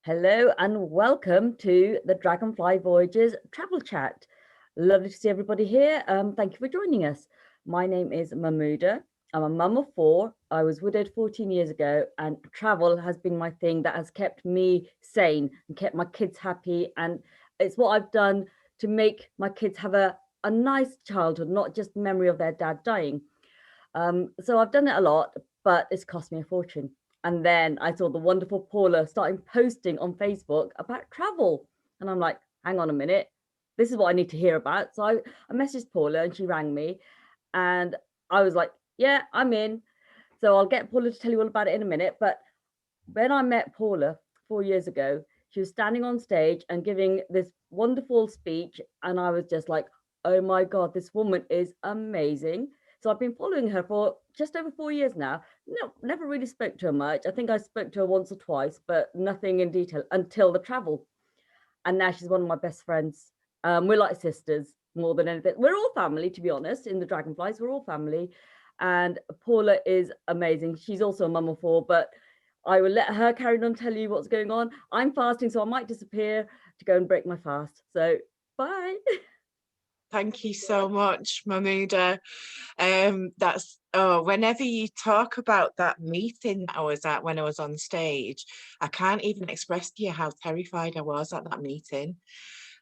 Hello and welcome to the Dragonfly Voyages Travel Chat. Lovely to see everybody here. Thank you for joining us. My name is Mahmouda. I'm a mum of 4. I was widowed 14 years ago, and travel has been my thing that has kept me sane and kept my kids happy. And it's what I've done to make my kids have a nice childhood, not just memory of their dad dying. So I've done it a lot, but it's cost me a fortune. And then I saw the wonderful Paula starting posting on Facebook about travel. And I'm like, hang on a minute, this is what I need to hear about. So I messaged Paula and she rang me. And I was like, yeah, I'm in. So I'll get Paula to tell you all about it in a minute. But when I met Paula 4 years ago, she was standing on stage and giving this wonderful speech. And I was just like, oh my God, this woman is amazing. So I've been following her for just over 4 years now. No, never really spoke to her much. I think I spoke to her once or twice, but nothing in detail until the travel. And now she's one of my best friends. We're like sisters more than anything. We're all family, to be honest. In the Dragonflies, we're all family. And Paula is amazing. She's also a mum of 4, but I will let her carry on tell you what's going on. I'm fasting, so I might disappear to go and break my fast. So bye. Thank you so much, Mahmouda. Whenever you talk about that meeting that I was at when I was on stage, I can't even express to you how terrified I was at that meeting.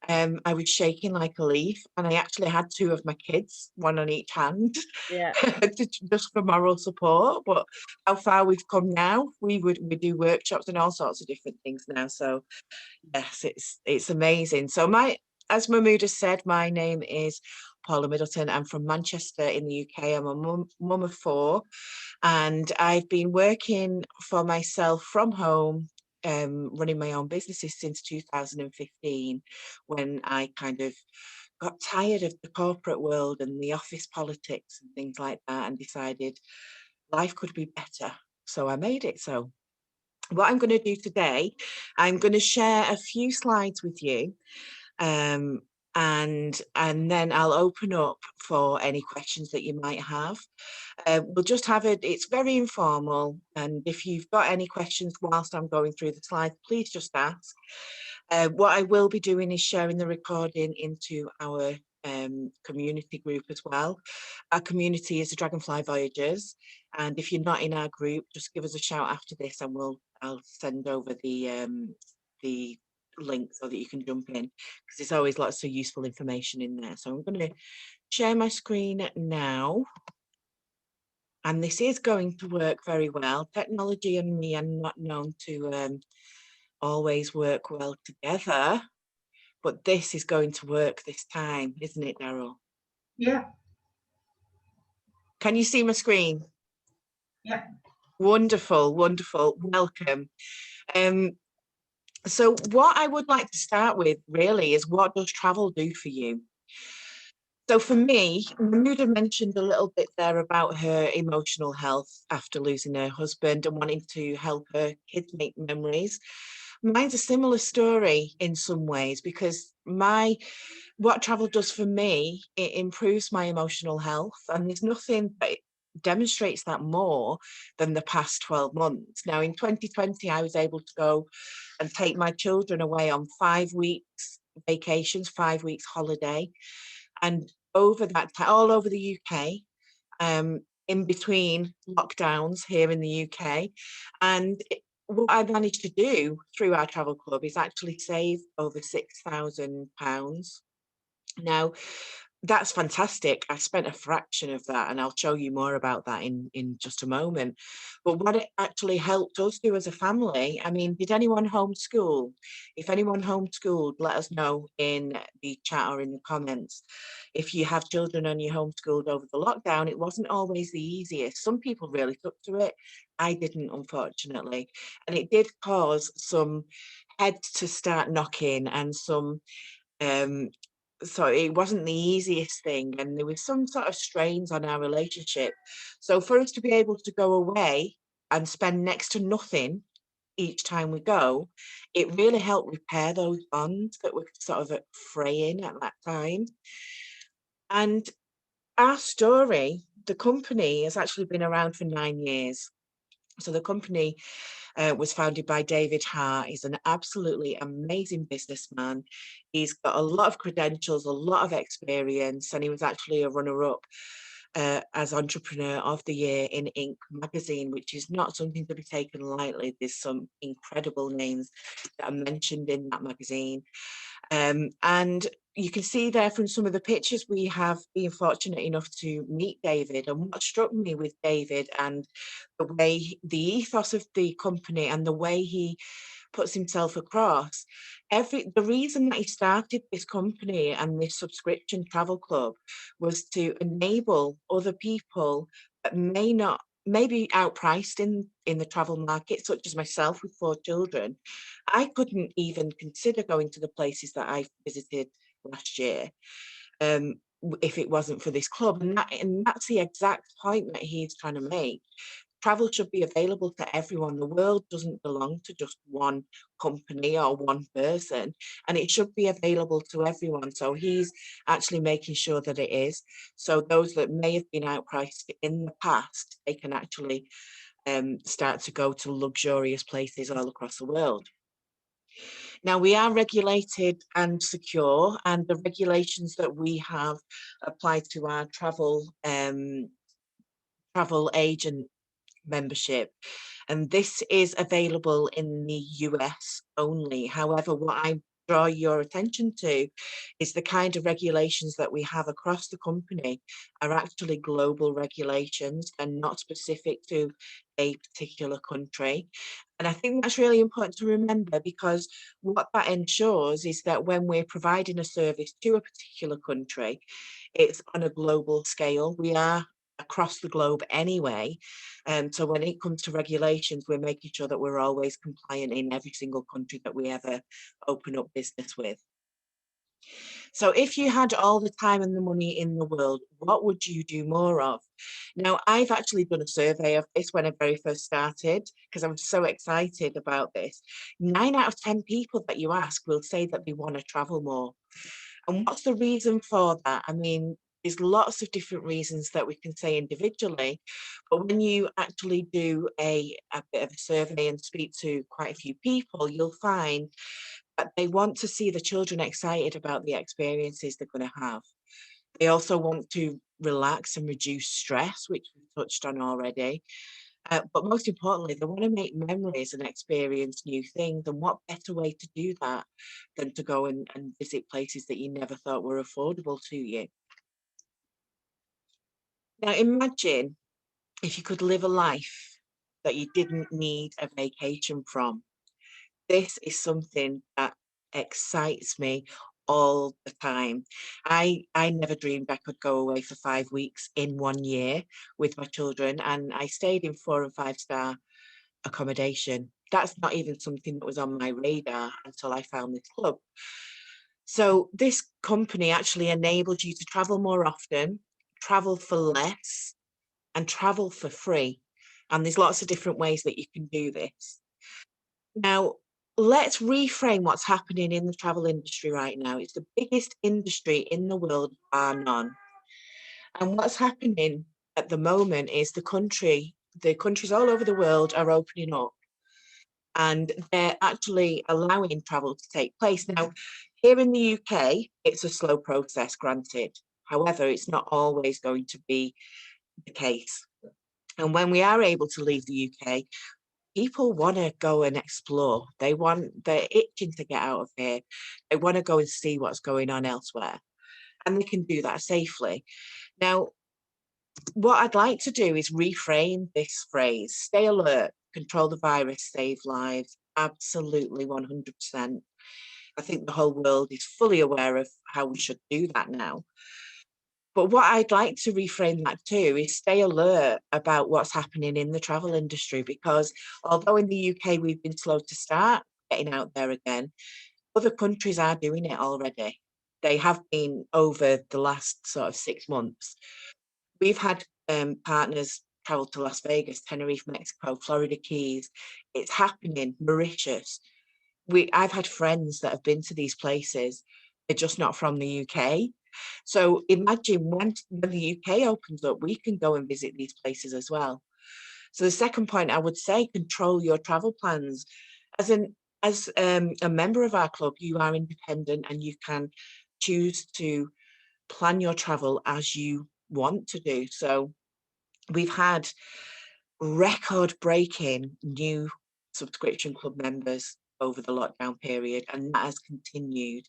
I was shaking like a leaf, and I actually had 2 of my kids, one on each hand, Yeah. just for moral support. But how far we've come now, we do workshops and all sorts of different things now. So yes, it's amazing. So as Mahmouda said, my name is Paula Middleton. I'm from Manchester in the UK. I'm a mum of 4, and I've been working for myself from home, running my own businesses since 2015, when I kind of got tired of the corporate world and the office politics and things like that, and decided life could be better. So I made it so. What I'm going to do today, I'm going to share a few slides with you, and then I'll open up for any questions that you might have. We'll just have it, it's very informal, and if you've got any questions whilst I'm going through the slides, please just ask. What I will be doing is sharing the recording into our community group as well. Our community is the Dragonfly Voyagers, and if you're not in our group, just give us a shout after this, and I'll send over the link so that you can jump in, because there's always lots of useful information in there. So I'm going to share my screen now, and this is going to work very well. Technology and me are not known to always work well together, but this is going to work this time, isn't it, Daryl? Yeah. Can you see my screen? Yeah. Wonderful, wonderful. Welcome. So what I would like to start with really is, what does travel do for you? So for me, Mahmouda mentioned a little bit there about her emotional health after losing her husband and wanting to help her kids make memories. Mine's a similar story in some ways, because what travel does for me, it improves my emotional health, and there's nothing that demonstrates that more than the past 12 months. Now in 2020, I was able to go and take my children away on 5 weeks vacations, 5 weeks holiday, and over that time, all over the UK, in between lockdowns here in the UK. And what I managed to do through our travel club is actually save over £6,000. Now, that's fantastic. I spent a fraction of that, and I'll show you more about that in just a moment. But what it actually helped us do as a family, I mean, did anyone homeschool? If anyone homeschooled, let us know in the chat or in the comments. If you have children and you homeschooled over the lockdown, it wasn't always the easiest. Some people really took to it. I didn't, unfortunately. And it did cause some heads to start knocking, and so it wasn't the easiest thing, and there was some sort of strains on our relationship. So for us to be able to go away and spend next to nothing each time we go, it really helped repair those bonds that were sort of fraying at that time. And our story, the company has actually been around for 9 years. So the company was founded by David Hart. He's an absolutely amazing businessman. He's got a lot of credentials, a lot of experience, and he was actually a runner-up as Entrepreneur of the Year in Inc. magazine, which is not something to be taken lightly. There's some incredible names that are mentioned in that magazine. And you can see there from some of the pictures, we have been fortunate enough to meet David. And what struck me with David and the ethos of the company and the way he puts himself across, the reason that he started this company and this subscription travel club was to enable other people that may be outpriced in the travel market, such as myself with 4 children. I couldn't even consider going to the places that I visited last year if it wasn't for this club. And that's the exact point that he's trying to make. Travel should be available to everyone. The world doesn't belong to just one company or one person, and it should be available to everyone. So he's actually making sure that it is. So those that may have been outpriced in the past, they can actually start to go to luxurious places all across the world. Now, we are regulated and secure, and the regulations that we have applied to our travel agent membership, and this is available in the US only. However, what I draw your attention to is the kind of regulations that we have across the company are actually global regulations and not specific to a particular country. And I think that's really important to remember, because what that ensures is that when we're providing a service to a particular country, it's on a global scale. We are across the globe anyway. So when it comes to regulations, we're making sure that we're always compliant in every single country that we ever open up business with. So if you had all the time and the money in the world, what would you do more of? Now, I've actually done a survey of this when I very first started, because I was so excited about this. 9 out of 10 people that you ask will say that they want to travel more. And what's the reason for that? I mean, there's lots of different reasons that we can say individually, but when you actually do a bit of a survey and speak to quite a few people, you'll find that they want to see the children excited about the experiences they're going to have. They also want to relax and reduce stress, which we touched on already. But most importantly, they want to make memories and experience new things. And what better way to do that than to go and visit places that you never thought were affordable to you? Now, imagine if you could live a life that you didn't need a vacation from. This is something that excites me all the time. I never dreamed I could go away for 5 weeks in 1 year with my children, and I stayed in 4 and 5-star accommodation. That's not even something that was on my radar until I found this club. So this company actually enables you to travel more often, travel for less, and travel for free. And there's lots of different ways that you can do this. Now, let's reframe what's happening in the travel industry right now. It's the biggest industry in the world, bar none. And what's happening at the moment is the countries all over the world are opening up, and they're actually allowing travel to take place. Now, here in the UK, it's a slow process, granted. However, it's not always going to be the case. And when we are able to leave the UK, people want to go and explore. They're itching to get out of here. They want to go and see what's going on elsewhere. And they can do that safely. Now, what I'd like to do is reframe this phrase: stay alert, control the virus, save lives. Absolutely, 100%. I think the whole world is fully aware of how we should do that now. But what I'd like to reframe that too is stay alert about what's happening in the travel industry, because although in the UK we've been slow to start getting out there again, other countries are doing it already. They have been over the last sort of 6 months. We've had partners travel to Las Vegas, Tenerife, Mexico, Florida Keys. It's happening. Mauritius. I've had friends that have been to these places. They're just not from the UK. So imagine when the UK opens up, we can go and visit these places as well. So the second point I would say, control your travel plans. As a member of our club, you are independent and you can choose to plan your travel as you want to do. So we've had record-breaking new subscription club members over the lockdown period, and that has continued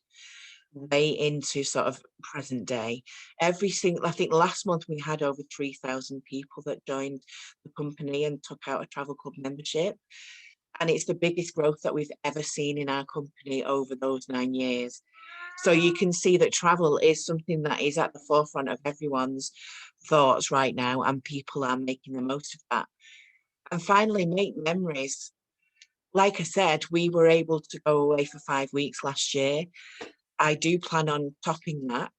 way into sort of present day. I think last month we had over 3,000 people that joined the company and took out a travel club membership. And it's the biggest growth that we've ever seen in our company over those 9 years. So you can see that travel is something that is at the forefront of everyone's thoughts right now, and people are making the most of that. And finally, make memories. Like I said, we were able to go away for 5 weeks last year. I do plan on topping that,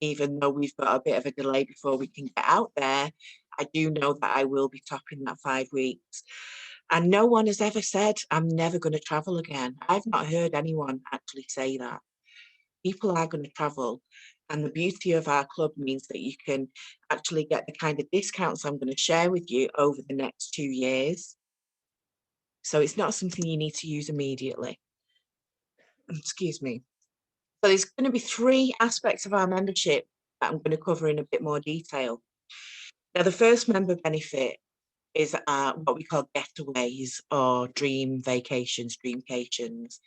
even though we've got a bit of a delay before we can get out there. I do know that I will be topping that 5 weeks. And no one has ever said, I'm never going to travel again. I've not heard anyone actually say that. People are going to travel. And the beauty of our club means that you can actually get the kind of discounts I'm going to share with you over the next 2 years. So it's not something you need to use immediately. Excuse me. So there's going to be 3 aspects of our membership that I'm going to cover in a bit more detail. Now, the first member benefit is what we call getaways or dream vacations, dreamcations.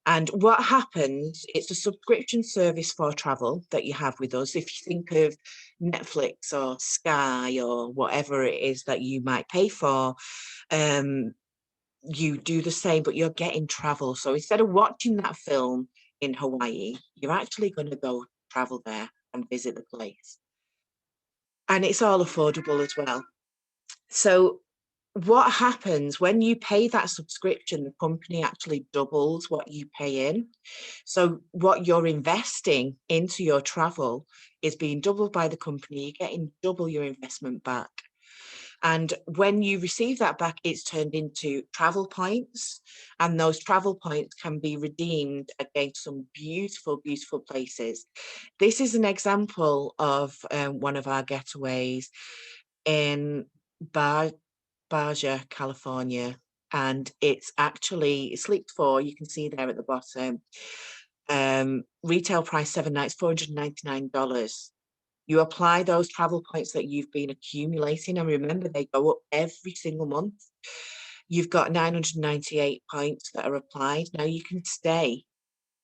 And what happens, it's a subscription service for travel that you have with us. If you think of Netflix or Sky or whatever it is that you might pay for, you do the same, but you're getting travel. So instead of watching that film in Hawaii, you're actually going to go travel there and visit the place. And it's all affordable as well. So what happens when you pay that subscription, the company actually doubles what you pay in. So what you're investing into your travel is being doubled by the company. You're getting double your investment back. And when you receive that back, it's turned into travel points. And those travel points can be redeemed against some beautiful, beautiful places. This is an example of one of our getaways in Baja, California, and it's actually Sleep 4. You can see there at the bottom. Retail price 7 nights, $499. You apply those travel points that you've been accumulating, and remember, they go up every single month. You've got 998 points that are applied. Now you can stay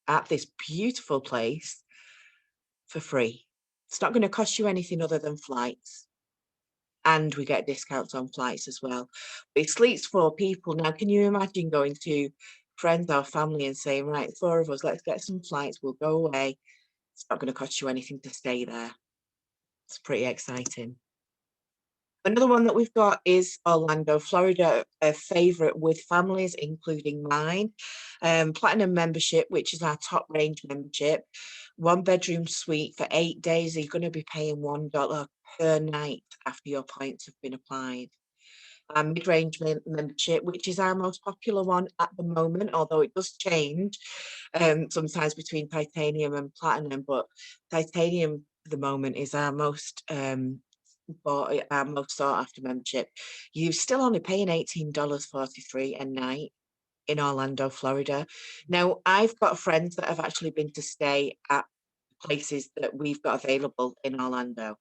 at this beautiful place for free. It's not going to cost you anything other than flights. And we get discounts on flights as well. But it sleeps 4 people. Now, can you imagine going to friends or family and saying, right, 4 of us, let's get some flights, we'll go away. It's not going to cost you anything to stay there. It's pretty exciting. Another one that we've got is Orlando, Florida, a favorite with families, including mine. Platinum membership, which is our top range membership. 1-bedroom suite for 8 days. You're going to be paying $1 per night after your points have been applied. Our mid-range membership, which is our most popular one at the moment, although it does change sometimes between titanium and platinum, but titanium at the moment is our most sought after membership. You're still only paying $18.43 a night in Orlando, Florida. Now, I've got friends that have actually been to stay at places that we've got available in Orlando,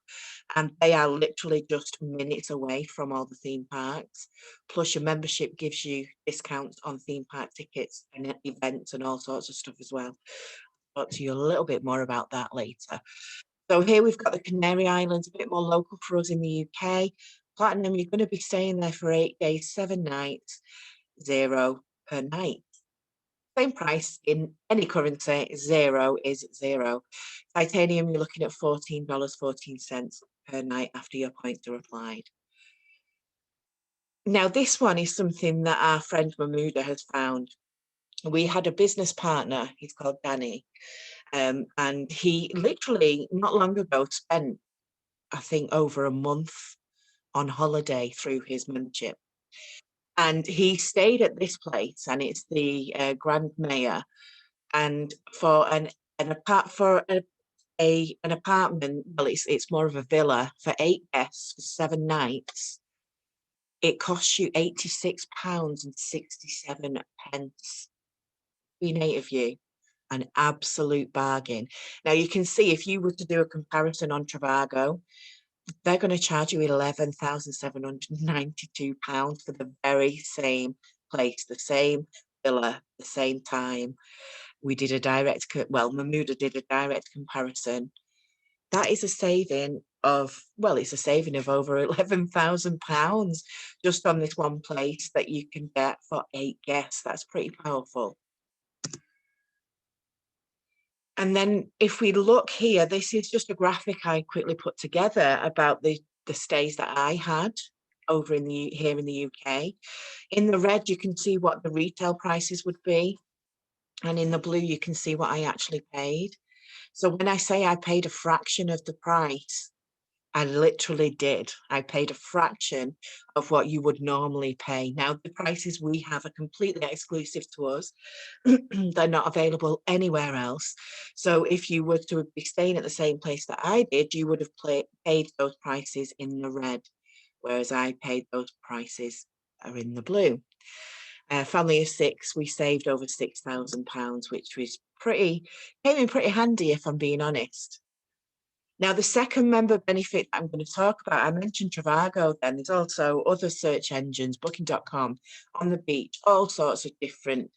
and they are literally just minutes away from all the theme parks. Plus, your membership gives you discounts on theme park tickets and events and all sorts of stuff as well. I'll talk to you a little bit more about that later. So here we've got the Canary Islands, a bit more local for us in the UK. Platinum, you're going to be staying there for 8 days, 7 nights, $0 per night. Same price in any currency, 0 is 0. Titanium, you're looking at $14.14 per night after your points are applied. Now, this one is something that our friend Mahmuda has found. We had a business partner, he's called Danny, and he literally not long ago spent, I think, over a month on holiday through his membership. And he stayed at this place, and it's the Grand Mayor. And for an apartment, well, it's more of a villa for 8 guests for 7 nights. it costs you £86.67. Between 8 of you, an absolute bargain. Now you can see if you were to do a comparison on Trivago, they're going to charge you £11,792 for the very same place, the same villa, the same time. We did a Mamuda did a direct comparison. That is a saving of, it's a saving of over £11,000 just on this one place that you can get for 8 guests. That's pretty powerful. And then if we look here, this is just a graphic I quickly put together about the stays that I had over here in the UK. In the red, you can see what the retail prices would be. And in the blue, you can see what I actually paid. So when I say I paid a fraction of the price, I literally did. I paid a fraction of what you would normally pay. Now, the prices we have are completely exclusive to us. They're not available anywhere else. So if you were to be staying at the same place that I did, you would have paid those prices in the red, whereas I paid those prices are in the blue. Family of 6, we saved over £6,000, which was came in pretty handy, if I'm being honest. Now, the second member benefit I'm going to talk about, I mentioned Trivago then, there's also other search engines, booking.com, On the Beach, all sorts of different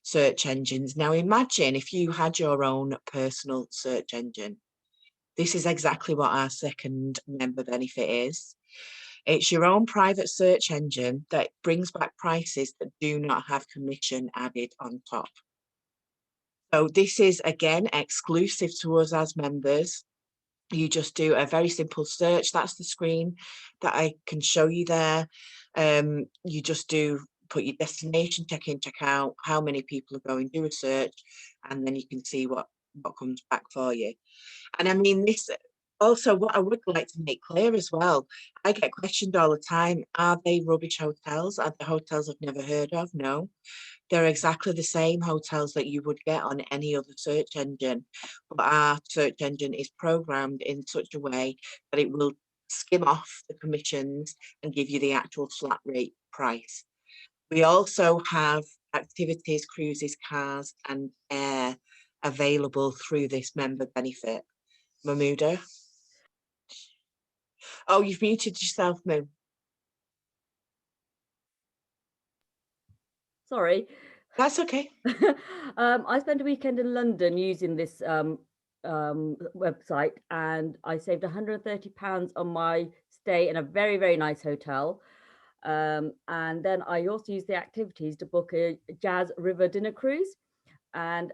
search engines. Now, imagine if you had your own personal search engine. This is exactly what our second member benefit is. It's your own private search engine that brings back prices that do not have commission added on top. So this is, again, exclusive to us as members. You just do a very simple search. That's the screen that I can show you there. You just put your destination, check in, check out, how many people are going, do a search, and then you can see what comes back for you. And I mean, this also, what I would like to make clear as well, I get questioned all the time, are they rubbish hotels? Are the hotels I've never heard of? No. They're exactly the same hotels that you would get on any other search engine, but our search engine is programmed in such a way that it will skim off the commissions and give you the actual flat rate price. We also have activities, cruises, cars and air available through this member benefit. Mamuda? Oh, you've muted yourself, Moo. Sorry. That's okay. I spent a weekend in London using this website, and I saved £130 on my stay in a very, very nice hotel. And then I also used the activities to book a Jazz River dinner cruise. And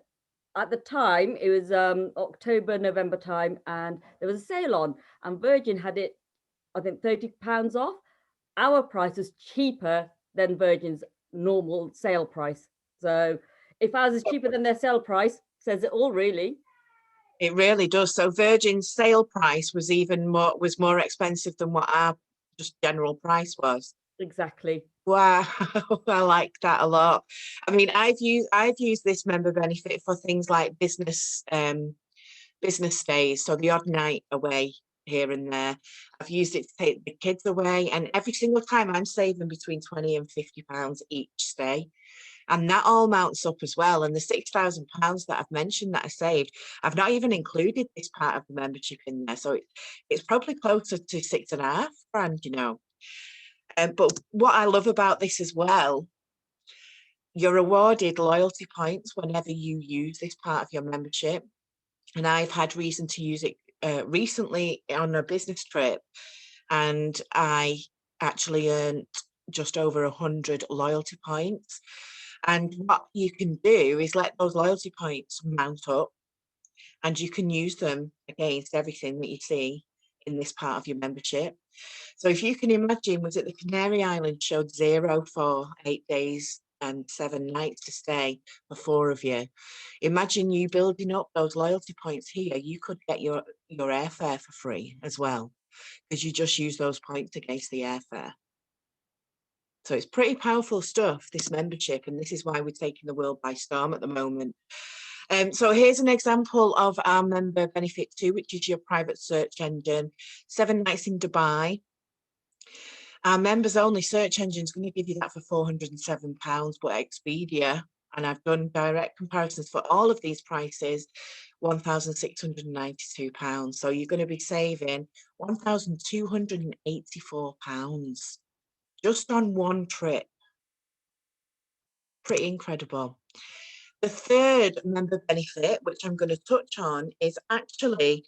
at the time, it was October, November time, and there was a sale on, and Virgin had it, I think, £30 off. Our price was cheaper than Virgin's normal sale price. So if ours is cheaper than their sale price, says it all, really. It really does. So Virgin's sale price was more expensive than what our just general price was. Exactly. Wow, I like that a lot. I mean, I've used this member benefit for things like business stays, so the odd night away here and there. I've used it to take the kids away, and every single time I'm saving between £20 and £50 each stay. And that all mounts up as well. And the £6,000 that I've mentioned that I saved, I've not even included this part of the membership in there. So it's probably closer to £6,500, you know. But what I love about this as well, you're awarded loyalty points whenever you use this part of your membership. And I've had reason to use it recently on a business trip, and I actually earned just over 100 loyalty points. And what you can do is let those loyalty points mount up, and you can use them against everything that you see in this part of your membership. So if you can imagine, was it the Canary Islands showed 0 for 8 days and 7 nights to stay for 4 of you. Imagine you building up those loyalty points here. You could get your airfare for free as well, because you just use those points against the airfare. So it's pretty powerful stuff, this membership, and this is why we're taking the world by storm at the moment. So here's an example of our member benefit 2, which is your private search engine, 7 nights in Dubai. Our members only search engine is going to give you that for £407, but Expedia, and I've done direct comparisons for all of these prices, £1,692. So you're going to be saving £1,284 just on one trip. Pretty incredible. The third member benefit, which I'm going to touch on, is actually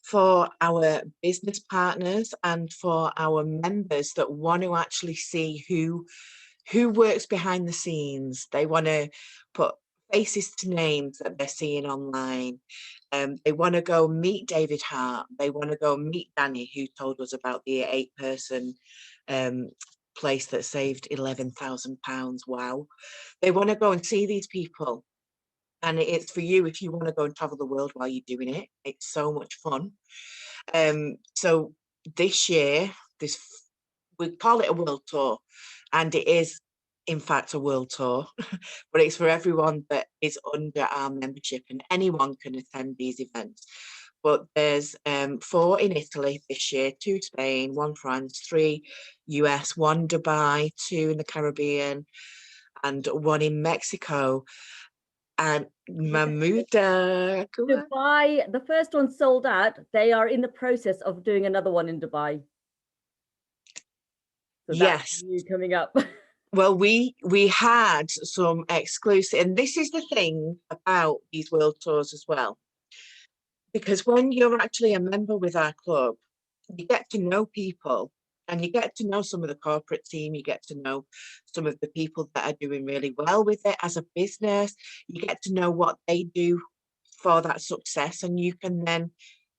for our business partners and for our members that want to actually see who works behind the scenes. They want to put faces to names that they're seeing online. They want to go meet David Hart. They want to go meet Danny, who told us about the 8-person place that saved £11,000. Wow. They want to go and see these people. And it's for you if you want to go and travel the world while you're doing it. It's so much fun. So this year, we call it a world tour, and it is in fact a world tour, but it's for everyone that is under our membership, and anyone can attend these events. But there's 4 in Italy this year, 2 Spain, 1 France, 3 US, 1 Dubai, 2 in the Caribbean, and 1 in Mexico. And Mahmouda, go on. Dubai, the first one sold out. They are in the process of doing another one in Dubai. So that's Yes. you coming up. Well, we had some exclusive, and this is the thing about these world tours as well, because when you're actually a member with our club, you get to know people, and you get to know some of the corporate team, you get to know some of the people that are doing really well with it as a business, you get to know what they do for that success, and you can then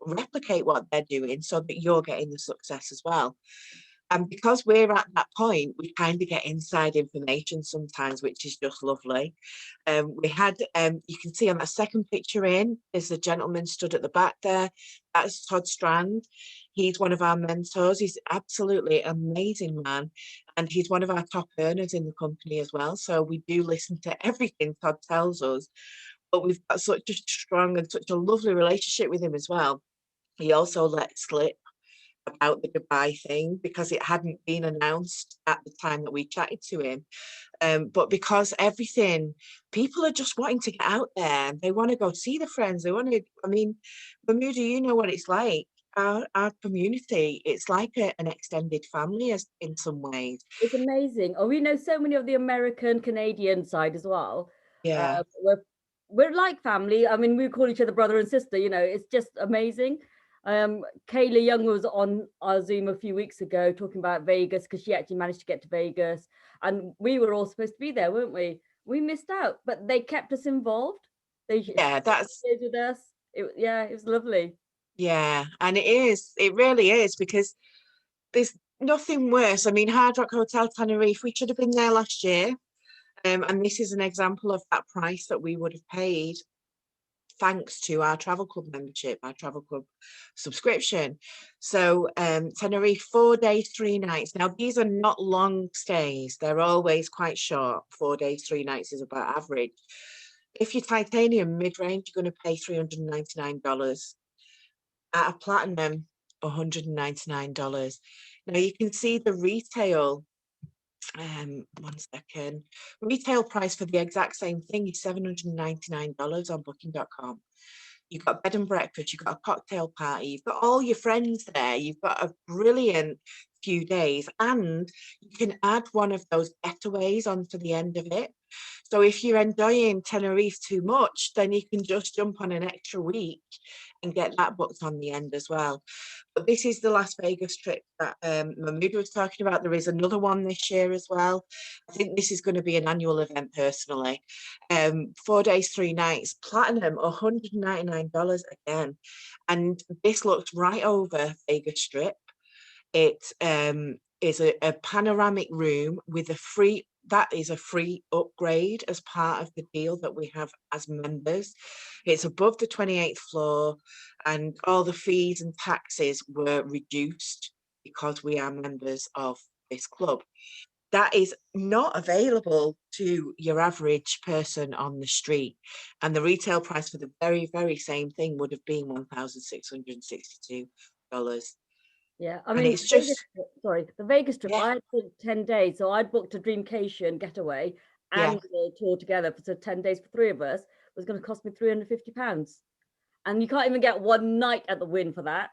replicate what they're doing so that you're getting the success as well. And because we're at that point, we kind of get inside information sometimes, which is just lovely. We had, you can see on that second picture there's a gentleman stood at the back there. That's Todd Strand. He's one of our mentors. He's absolutely amazing man. And he's one of our top earners in the company as well. So we do listen to everything Todd tells us. But we've got such a strong and such a lovely relationship with him as well. He also let slip about the Dubai thing because it hadn't been announced at the time that we chatted to him. But because people are just wanting to get out there. They want to go see the friends. They want to, I mean, Bermuda, you know what it's like. Our community, it's like an extended family in some ways. It's amazing. Oh, we know so many of the American, Canadian side as well. Yeah. We're like family. I mean, we call each other brother and sister, it's just amazing. Kayla Young was on our Zoom a few weeks ago talking about Vegas because she actually managed to get to Vegas, and we were all supposed to be there, weren't we? We missed out, but they kept us involved. That's with us. It was lovely. Yeah, and it really is, because there's nothing worse. I mean, Hard Rock Hotel Tenerife, we should have been there last year, and this is an example of that price that we would have paid thanks to our travel club membership, our travel club subscription. So Tenerife, 4 days, 3 nights. Now, these are not long stays. They're always quite short. 4 days, 3 nights is about average. If you're titanium mid-range, you're going to pay $399. At a platinum, $199. Now you can see the retail. 1 second. Retail price for the exact same thing is $799 on booking.com. You've got bed and breakfast, you've got a cocktail party, you've got all your friends there, you've got a brilliant few days, and you can add one of those getaways onto the end of it. So if you're enjoying Tenerife too much, then you can just jump on an extra week and get that booked on the end as well. But this is the Las Vegas trip that Mahmouda was talking about. There is another one this year as well. I think this is going to be an annual event personally. 4 days, 3 nights, platinum, $199 again. And this looks right over Vegas Strip. It is a panoramic room with that is a free upgrade as part of the deal that we have as members. It's above the 28th floor, and all the fees and taxes were reduced because we are members of this club. That is not available to your average person on the street. And the retail price for the very, very same thing would have been $1,662. Yeah, I And mean, it's the Vegas just, trip, sorry, the Vegas trip, yeah, I had booked 10 days. So I'd booked a Dreamcation getaway yeah. and the tour together for 10 days for three of us was going to cost me £350. And you can't even get one night at the Wynn for that.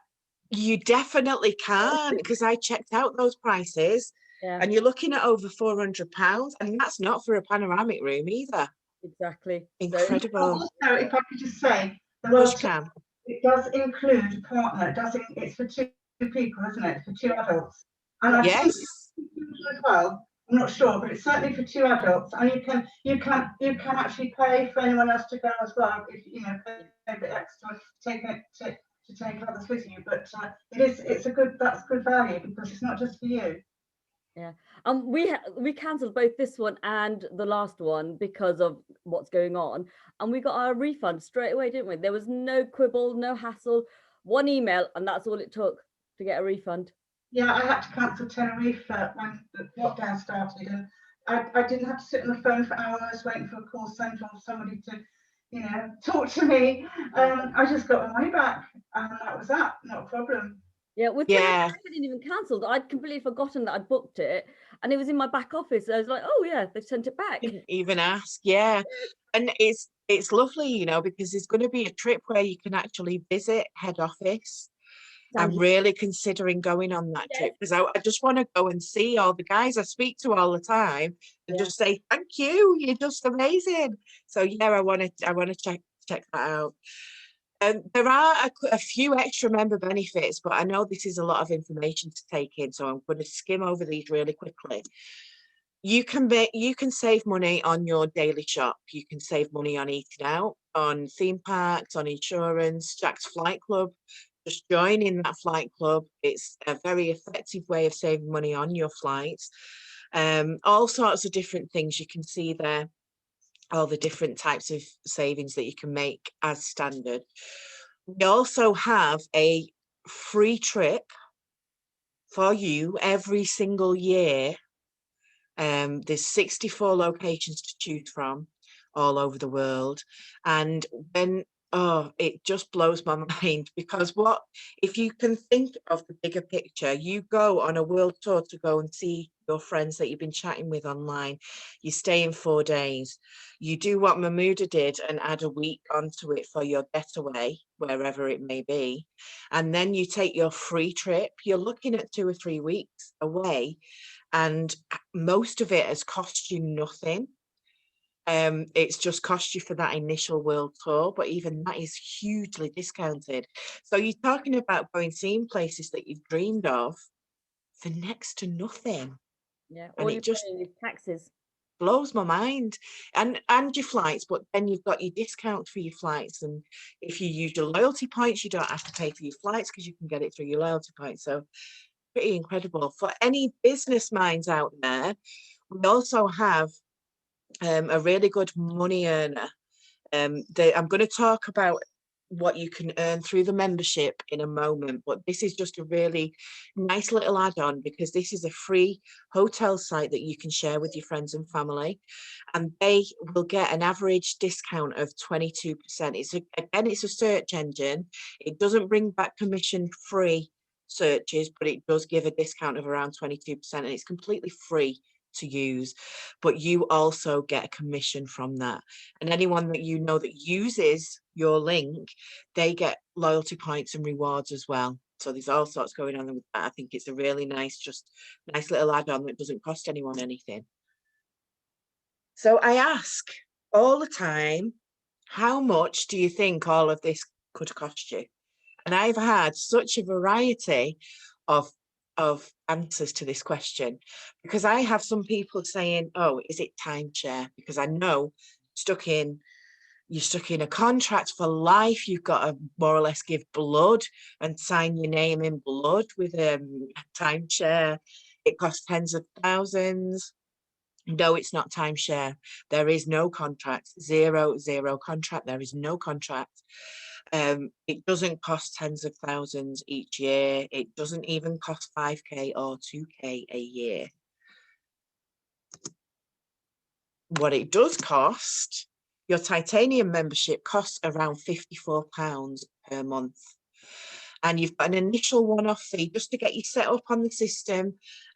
You definitely can, because I checked out those prices Yeah, and you're looking at over £400, and that's not for a panoramic room either. exactly. So Incredible. Also, if I could just say, the Of course world you trip, can. it does include a partner. It's for two people, isn't it? For two adults. And I think Yes. as well, I'm not sure, but it's certainly for two adults. And you can actually pay for anyone else to go as well, if you know, pay a bit extra to take others with you. But that's good value because it's not just for you. yeah, we cancelled both this one and the last one because of what's going on, and we got our refund straight away, didn't we? There was no quibble, no hassle, one email, and that's all it took to get a refund. Yeah, I had to cancel Tenerife when the lockdown started, and I didn't have to sit on the phone for hours waiting for a call centre or somebody to, talk to me. I just got my money back, and that was that. Not a problem. Yeah, with Tenerife, Yeah. I hadn't even cancelled. I'd completely forgotten that I'd booked it, and it was in my back office. I was like, oh yeah, they've sent it back. Didn't even ask. Yeah. And it's lovely, because there's going to be a trip where you can actually visit head office. I'm Sounds really considering going on that yes. trip because I just want to go and see all the guys I speak to all the time and Yeah. just say thank you. You're just amazing. So yeah, I want to check that out. There are a few extra member benefits, but I know this is a lot of information to take in, so I'm going to skim over these really quickly. You can save money on your daily shop. You can save money on eating out, on theme parks, on insurance, Jack's Flight Club. Just join in that flight club. It's a very effective way of saving money on your flights. All sorts of different things you can see there, all the different types of savings that you can make as standard. We also have a free trip for you every single year. There's 64 locations to choose from all over the world. And it just blows my mind because if you can think of the bigger picture, you go on a world tour to go and see your friends that you've been chatting with online. You stay in 4 days. You do what Mahmouda did and add a week onto it for your getaway, wherever it may be. And then you take your free trip. You're looking at 2 or 3 weeks away, and most of it has cost you nothing. It's just cost you for that initial world tour, but even that is hugely discounted. So you're talking about going seeing places that you've dreamed of for next to nothing. Yeah, And all it you're just paying is taxes. blows my mind. And your flights, but then you've got your discount for your flights. And if you use your loyalty points, you don't have to pay for your flights because you can get it through your loyalty points. So pretty incredible. For any business minds out there, we also have a really good money earner. I'm going to talk about what you can earn through the membership in a moment, but this is just a really nice little add-on because this is a free hotel site that you can share with your friends and family, and they will get an average discount of 22%. It's a search engine. It doesn't bring back commission-free searches, but it does give a discount of around 22%, and it's completely free to use, but you also get a commission from that. And anyone that you know that uses your link, they get loyalty points and rewards as well. So there's all sorts going on with that. I think it's a really nice little add-on that doesn't cost anyone anything. So I ask all the time, how much do you think all of this could cost you? And I've had such a variety of answers to this question, because I have some people saying, oh, is it timeshare? Because I know you're stuck in a contract for life. You've got to more or less give blood and sign your name in blood with a timeshare. It costs tens of thousands. No, it's not timeshare. There is no contract. Zero contract. There is no contract. It doesn't cost tens of thousands each year. It doesn't even cost 5k or 2k a year. What it does cost, your titanium membership costs around £54 per month. And you've got an initial one-off fee just to get you set up on the system,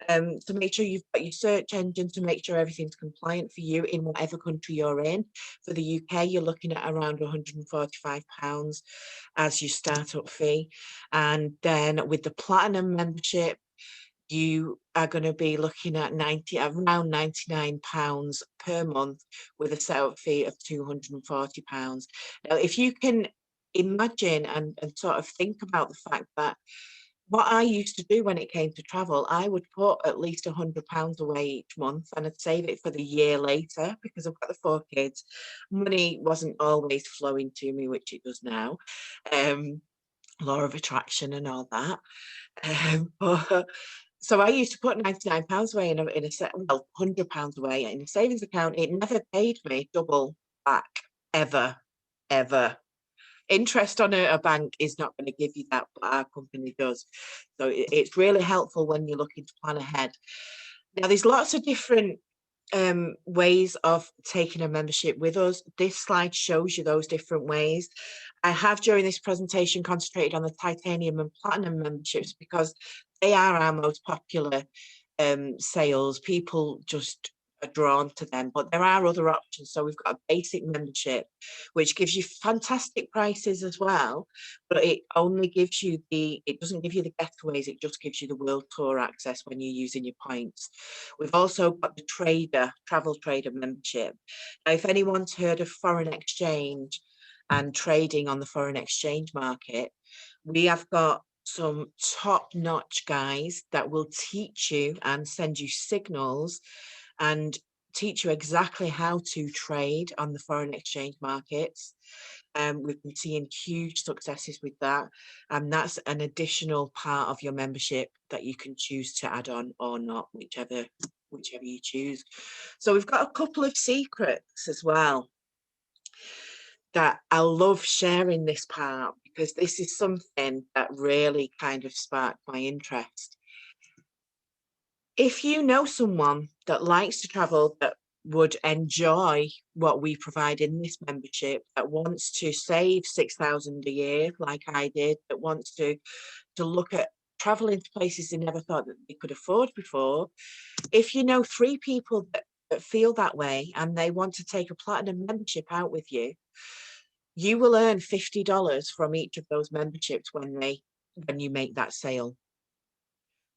to make sure you've got your search engine, to make sure everything's compliant for you in whatever country you're in. For the UK, you're looking at around £145 as your startup fee. And then with the Platinum membership, you are going to be looking at around £99 per month with a setup fee of £240. Now, if you can imagine and sort of think about the fact that what I used to do when it came to travel, I would put at least £100 away each month and I'd save it for the year later because I've got the 4 kids. Money wasn't always flowing to me, which it does now. Law of attraction and all that. So I used to put £99 away in a set, well, £100 away in a savings account. It never paid me double back, ever. Interest on a bank is not going to give you that, but our company does. So it's really helpful when you're looking to plan ahead. Now, there's lots of different ways of taking a membership with us. This slide shows you those different ways. I have during this presentation concentrated on the titanium and platinum memberships because they are our most popular sales. People just are drawn to them, but there are other options. So we've got a basic membership, which gives you fantastic prices as well, but it only gives you it doesn't give you the getaways, it just gives you the world tour access when you're using your points. We've also got the travel trader membership. Now, if anyone's heard of foreign exchange and trading on the foreign exchange market, we have got some top-notch guys that will teach you and send you signals and teach you exactly how to trade on the foreign exchange markets. We've been seeing huge successes with that, and that's an additional part of your membership that you can choose to add on or not, whichever you choose. So we've got a couple of secrets as well that I love sharing this part, because this is something that really kind of sparked my interest. If you know someone that likes to travel, that would enjoy what we provide in this membership, that wants to save 6,000 a year like I did, that wants to look at traveling to places they never thought that they could afford before, if you know 3 people that feel that way and they want to take a platinum membership out with you, you will earn $50 from each of those memberships when you make that sale.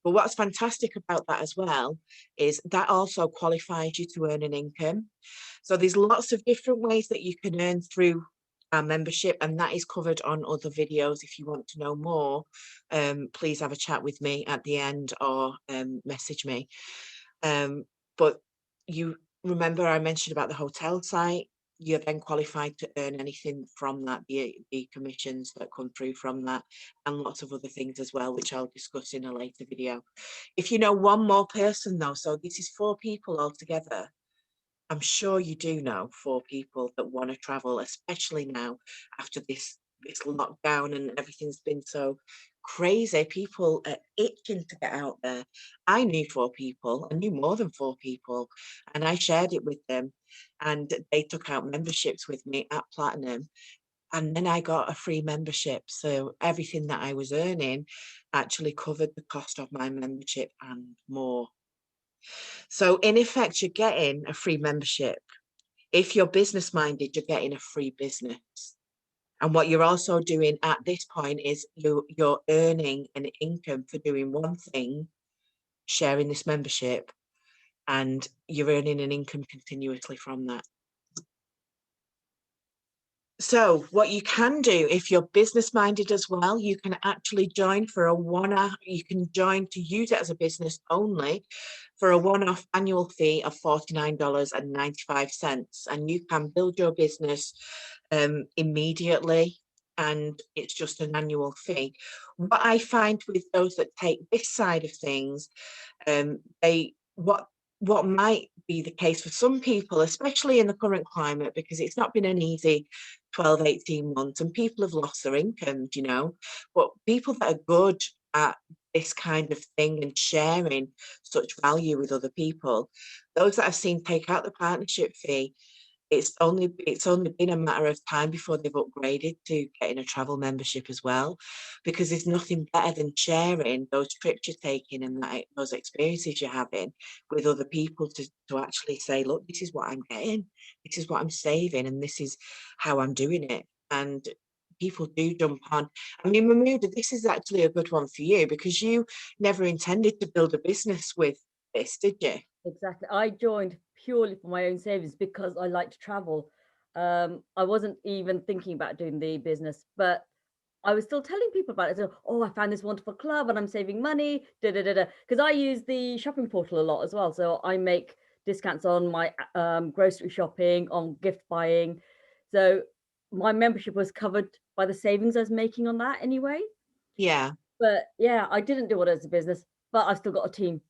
But what's fantastic about that as well is that also qualifies you to earn an income. So there's lots of different ways that you can earn through our membership, and that is covered on other videos. If you want to know more, please have a chat with me at the end or message me. But you remember I mentioned about the hotel site. You're then qualified to earn anything from that, the commissions that come through from that, and lots of other things as well, which I'll discuss in a later video. If you know one more person though, so this is 4 people altogether, I'm sure you do know 4 people that want to travel, especially now after this lockdown and everything's been so crazy. People are itching to get out there. I knew 4 people, I knew more than 4 people, and I shared it with them, and they took out memberships with me at Platinum, and then I got a free membership. So everything that I was earning actually covered the cost of my membership and more. So in effect, you're getting a free membership. If you're business minded, you're getting a free business. And what you're also doing at this point is you're earning an income for doing one thing, sharing this membership, and you're earning an income continuously from that. So what you can do if you're business minded as well, you can actually join for a one-off. You can join to use it as a business only for a one-off annual fee of $49.95, and you can build your business immediately, and it's just an annual fee. What I find with those that take this side of things, what might be the case for some people, especially in the current climate, because it's not been an easy 12, 18 months, and people have lost their income, you know, but people that are good at this kind of thing and sharing such value with other people, those that I've seen take out the partnership fee, it's only been a matter of time before they've upgraded to getting a travel membership as well, because there's nothing better than sharing those trips you're taking and those experiences you're having with other people to actually say, look, this is what I'm getting, this is what I'm saving, and this is how I'm doing it. And people do jump on. I mean, Mahmouda, this is actually a good one for you, because you never intended to build a business with this, did you? Exactly. I joined purely for my own savings because I like to travel. I wasn't even thinking about doing the business, but I was still telling people about it. So, oh, I found this wonderful club and I'm saving money, because I use the shopping portal a lot as well. So I make discounts on my grocery shopping, on gift buying. So my membership was covered by the savings I was making on that anyway. Yeah. But yeah, I didn't do it as a business, but I've still got a team.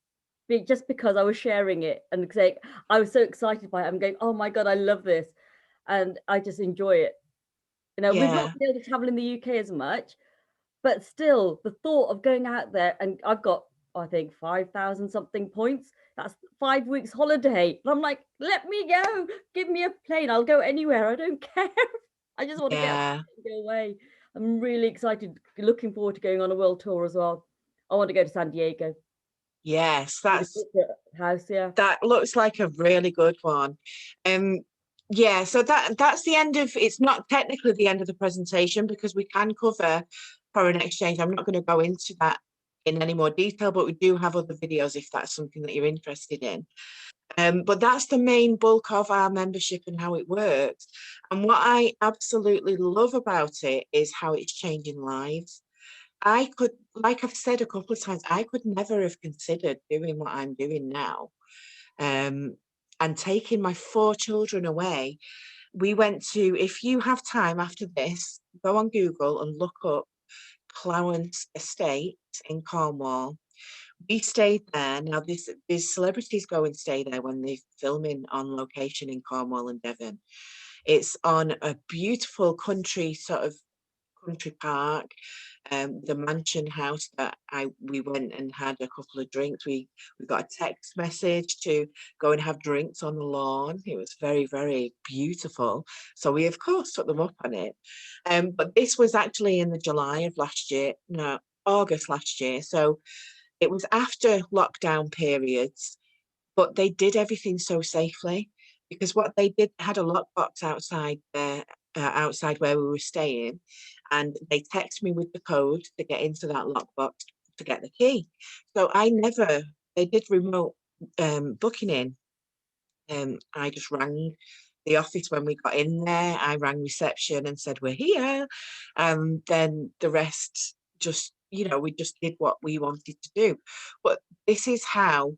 Just because I was sharing it and saying I was so excited by it. I'm going, oh my God, I love this. And I just enjoy it. You know, we've Yeah. not been able to travel in the UK as much, but still the thought of going out there, and I've got, I think, 5,000 something points. That's 5 weeks holiday. And I'm like, let me go, give me a plane. I'll go anywhere. I don't care. I just want to get Yeah. and go away. I'm really excited, looking forward to going on a world tour as well. I want to go to San Diego. Yes, The corporate house, yeah. that looks like a really good one. Yeah, so that's the end of, it's not technically the end of the presentation, because we can cover foreign exchange. I'm not going to go into that in any more detail, but we do have other videos if that's something that you're interested in. But that's the main bulk of our membership and how it works. And what I absolutely love about it is how it's changing lives. I could, like I've said a couple of times, I could never have considered doing what I'm doing now. And taking my 4 children away. We went to, if you have time after this, go on Google and look up Clowance Estate in Cornwall. We stayed there. Now, these celebrities go and stay there when they're filming on location in Cornwall and Devon. It's on a beautiful country park. The mansion house that we went and had a couple of drinks. We got a text message to go and have drinks on the lawn. It was very, very beautiful. So we of course took them up on it. But this was actually in the July of last year, no, August last year. So it was after lockdown periods, but they did everything so safely, because what they did had a lockbox outside there, outside where we were staying, and they text me with the code to get into that lockbox to get the key. So they did remote booking in. I just rang the office when we got in there. I rang reception and said, we're here. Then the rest just, we just did what we wanted to do. But this is how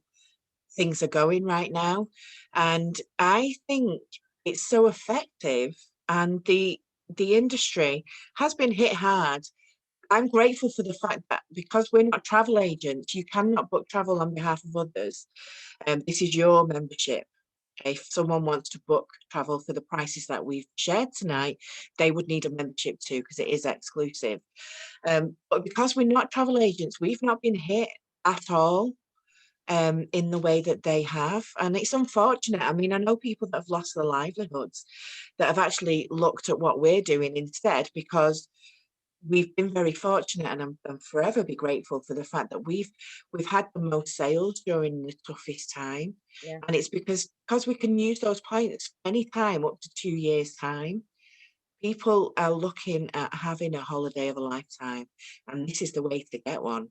things are going right now. And I think it's so effective, and the industry has been hit hard. I'm grateful for the fact that, because we're not travel agents, you cannot book travel on behalf of others. This is your membership. If someone wants to book travel for the prices that we've shared tonight, they would need a membership too, because it is exclusive. But because we're not travel agents, we've not been hit at all in the way that they have. And it's unfortunate. I mean, I know people that have lost their livelihoods that have actually looked at what we're doing instead, because we've been very fortunate, and I'm forever be grateful for the fact that we've had the most sales during the toughest time. Yeah. And it's because we can use those points anytime up to 2 years time. People are looking at having a holiday of a lifetime, and this is the way to get one.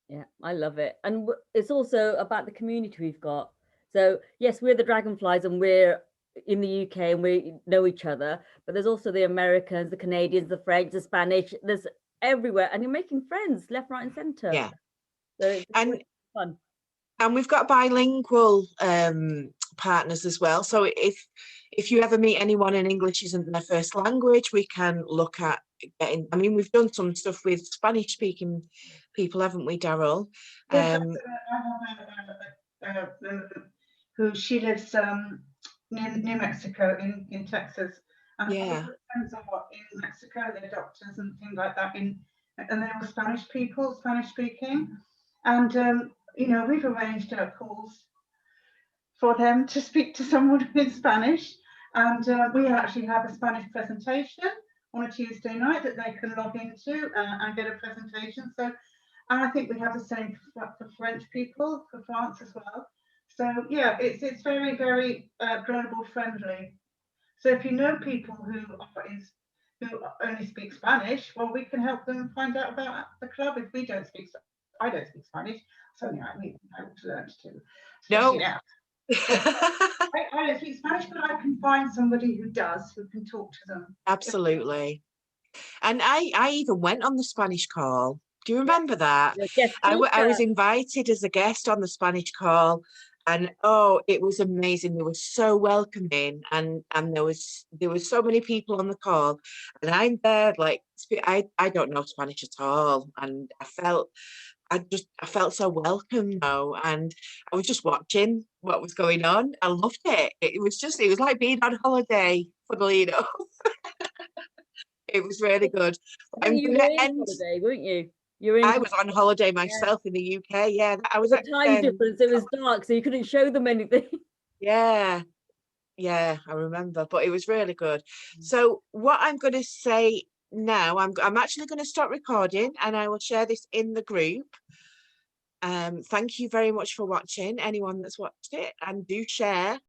Yeah, I love it. And it's also about the community we've got. So yes, we're the Dragonflies and we're in the UK and we know each other, but there's also the Americans, the Canadians, the French, the Spanish, there's everywhere, and you're making friends left, right and center. Yeah. So it's And fun. And we've got bilingual partners as well. So if you ever meet anyone and English isn't their first language, we can look at getting, I mean, we've done some stuff with Spanish speaking people, haven't we, Daryl? Yes, who she lives near New Mexico in Texas. And Yeah. friends are in Mexico, they're doctors and things like that, and they're all Spanish people, Spanish speaking. And we've arranged calls for them to speak to someone in Spanish. And we actually have a Spanish presentation on a Tuesday night that they can log into and get a presentation. So, and I think we have the same for French people, for France as well. So yeah, it's very, very global friendly. So if you know people who only speak Spanish, well, we can help them find out about the club. If we don't speak, I don't speak Spanish, so yeah, I mean, I want to learn to. No. Now. I don't speak Spanish, but I can find somebody who does, who can talk to them. Absolutely. And I even went on the Spanish call. Do you remember that? Yes, I was invited as a guest on the Spanish call, and oh, it was amazing. They were so welcoming, and there was so many people on the call, and I'm there like I don't know Spanish at all, and I felt so welcome though, and I was just watching what was going on. I loved it. It was like being on holiday, funnily enough. It was really good. I'm you going were to in end. holiday, weren't you? You were in. I was on holiday myself in the UK. Yeah, I was the at time difference. It was dark, so you couldn't show them anything. Yeah, I remember, but it was really good. So what I'm going to say now, I'm actually going to stop recording, and I will share this in the group. Thank you very much for watching, anyone that's watched it, and do share